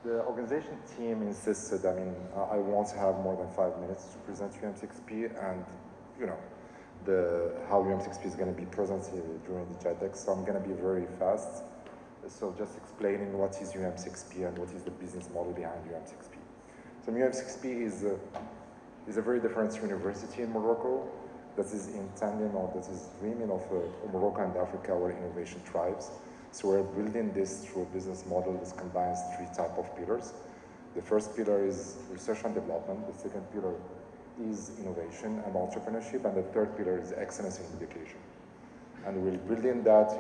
The organization team insisted, I want to have more than 5 minutes to present UM6P and, how UM6P is going to be present during the GITEX, so I'm going to be very fast. So just explaining what is UM6P and what is the business model behind UM6P. So UM6P is a very different university in Morocco that is intending or that is dreaming of Morocco and Africa where innovation thrives. So we're building this through a business model that combines 3 types of pillars. The first pillar is research and development. The second pillar is innovation and entrepreneurship. And the third pillar is excellence in education. And we're building that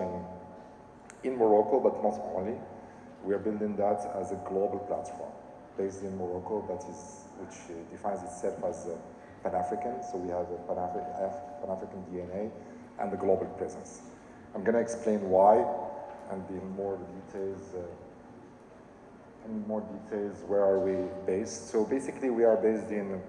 in Morocco, but not only. We are building that as a global platform based in Morocco which defines itself as Pan-African. So we have a Pan-African DNA and the global presence. I'm going to explain why. And in more details, where are we based? So basically, we are based in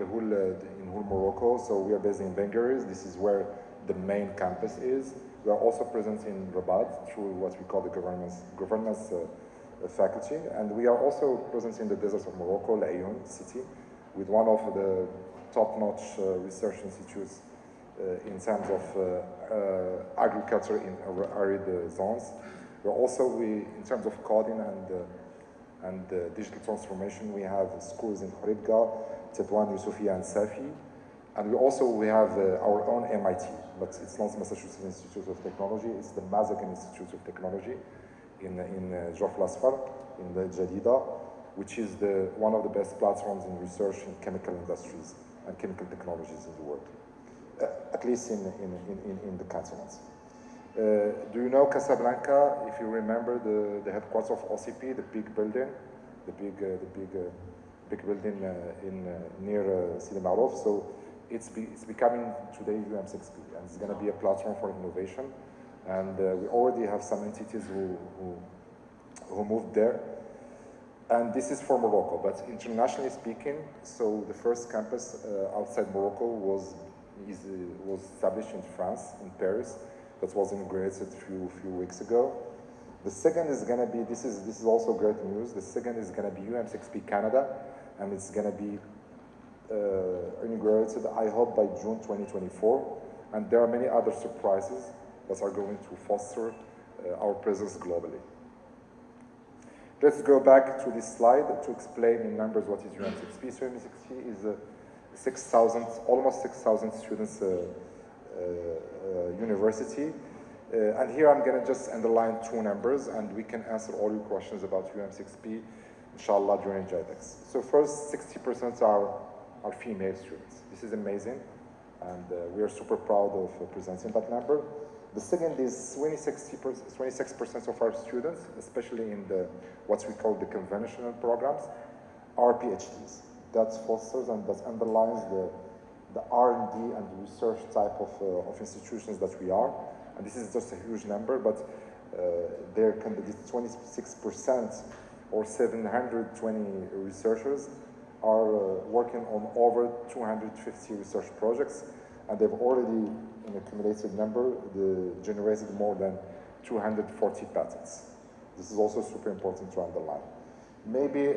whole Morocco. So we are based in Bengueris. This is where the main campus is. We are also present in Rabat through what we call the governance faculty, and we are also present in the deserts of Morocco, Laayoune city, with one of the top-notch research institutes in terms of agriculture in arid zones. We're also, in terms of coding and digital transformation, we have schools in Khouribga, Tetouan, Youssoufia, and Safi. And we have our own MIT, but it's not the Massachusetts Institute of Technology, it's the Mazagan Institute of Technology in Jof Lasfar, in the Jadida, which is one of the best platforms in research in chemical industries and chemical technologies in the world. At least in the continent. Do you know Casablanca? If you remember the headquarters of OCP, the big building, the big building near Sidi Marouf. So it's becoming today UM6P, and it's going to be a platform for innovation. And we already have some entities who moved there. And this is for Morocco, but internationally speaking, so the first campus outside Morocco was established in France, in Paris. That was inaugurated a few weeks ago. The second is going to be, this is also great news, the second is going to be UM6P Canada, and it's going to be inaugurated, I hope, by June 2024. And there are many other surprises that are going to foster our presence globally. Let's go back to this slide to explain in numbers what is UM6P. So UM6P is almost 6,000 students university. And here I'm going to just underline 2 numbers, and we can answer all your questions about UM6P, inshallah, during GITEX. So first, 60% are female students. This is amazing, and we are super proud of presenting that number. The second is 26% of our students, especially in what we call the conventional programs, are PhDs. That fosters and that underlines the R&D and research type of institutions that we are. And this is just a huge number, but there can be 26% or 720 researchers are working on over 250 research projects, and they've already, in a cumulative number, generated more than 240 patents. This is also super important to underline. Maybe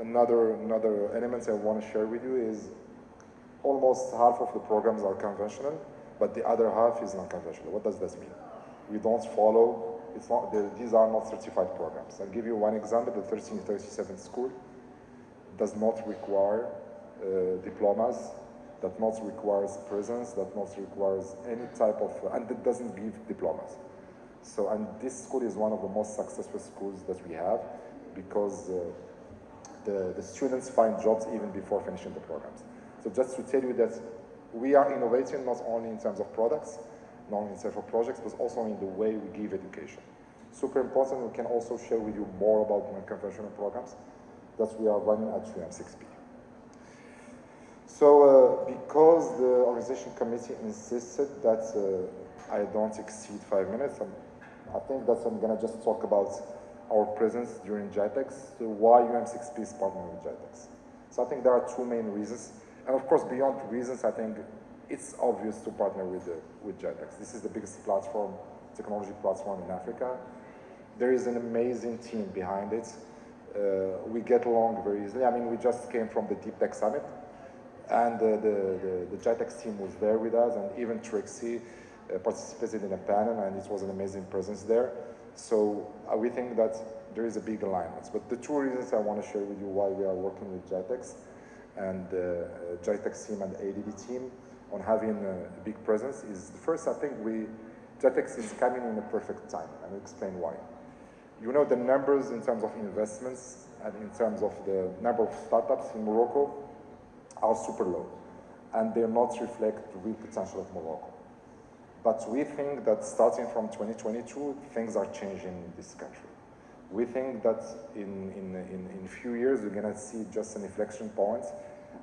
another element I want to share with you is almost half of the programs are conventional, but the other half is non-conventional. What does this mean? We don't follow, these are not certified programs. I'll give you one example. The 1337 school does not require diplomas, that not requires presence, that not requires any type of, and it doesn't give diplomas. So, and this school is one of the most successful schools that we have, because the students find jobs even before finishing the programs. So just to tell you that we are innovating not only in terms of products, not only in terms of projects, but also in the way we give education. Super important, we can also share with you more about non-conventional programs that we are running at UM6P. So because the organization committee insisted that I don't exceed 5 minutes, I think that I'm gonna just talk about our presence during GITEX, so why UM6P is partnering with GITEX. So I think there are 2 main reasons. And of course, beyond reasons, I think it's obvious to partner with GITEX. This is the biggest platform, technology platform in Africa. There is an amazing team behind it. We get along very easily. I mean, we just came from the Deep Tech Summit, and the GITEX team was there with us, and even Trixie participated in a panel, and it was an amazing presence there. So we think that there is a big alignment. But the two reasons I want to share with you why we are working with GITEX and GITEX team and ADD team on having a big presence is, first, I think GITEX is coming in a perfect time, and I'll explain why. You know, the numbers in terms of investments and in terms of the number of startups in Morocco are super low, and they not reflect the real potential of Morocco. But we think that starting from 2022, things are changing in this country. We think that in a few years, we're gonna see just an inflection point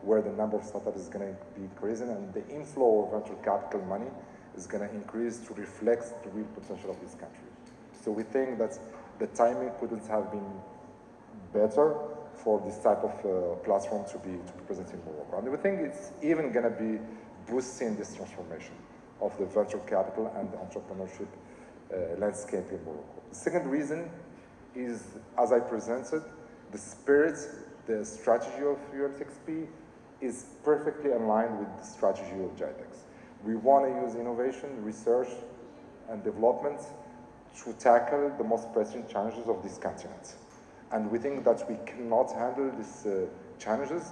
where the number of startups is gonna be increasing, and the inflow of venture capital money is gonna increase to reflect the real potential of this country. So we think that the timing couldn't have been better for this type of platform to be present in Morocco. And we think it's even gonna be boosting this transformation of the venture capital and the entrepreneurship landscape in Morocco. The second reason is, as I presented, the spirit, the strategy of UM6P is perfectly aligned with the strategy of GITEX. We want to use innovation, research, and development to tackle the most pressing challenges of this continent. And we think that we cannot handle these challenges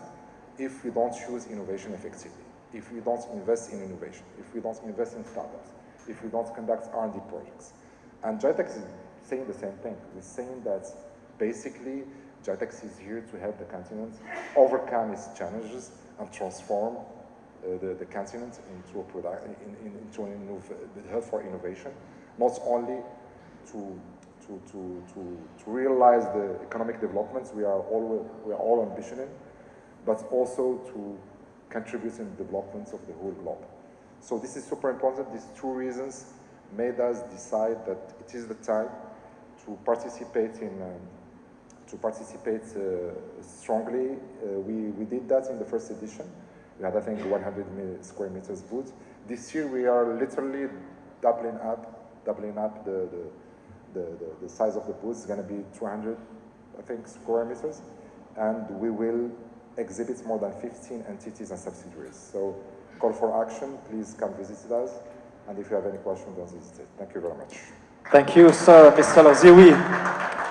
if we don't use innovation effectively, if we don't invest in innovation, if we don't invest in startups, if we don't conduct R&D projects. And GITEX is saying the same thing. We're saying that basically GITEX is here to help the continent overcome its challenges and transform the continent into a product, into the hub for innovation, not only to realize the economic developments we are all ambitioning, but also to contribute in the developments of the whole globe. So this is super important. These two reasons made us decide that it is the time to participate strongly. We did that in the first edition. We had, I think, 100 square meters booth. This year we are literally doubling up the size of the booth. It's going to be 200, I think, square meters, and we will exhibit more than 15 entities and subsidiaries. So, call for action. Please come visit us, and if you have any questions, don't hesitate. Thank you very much. Thank you, sir, Mr. Lazioui.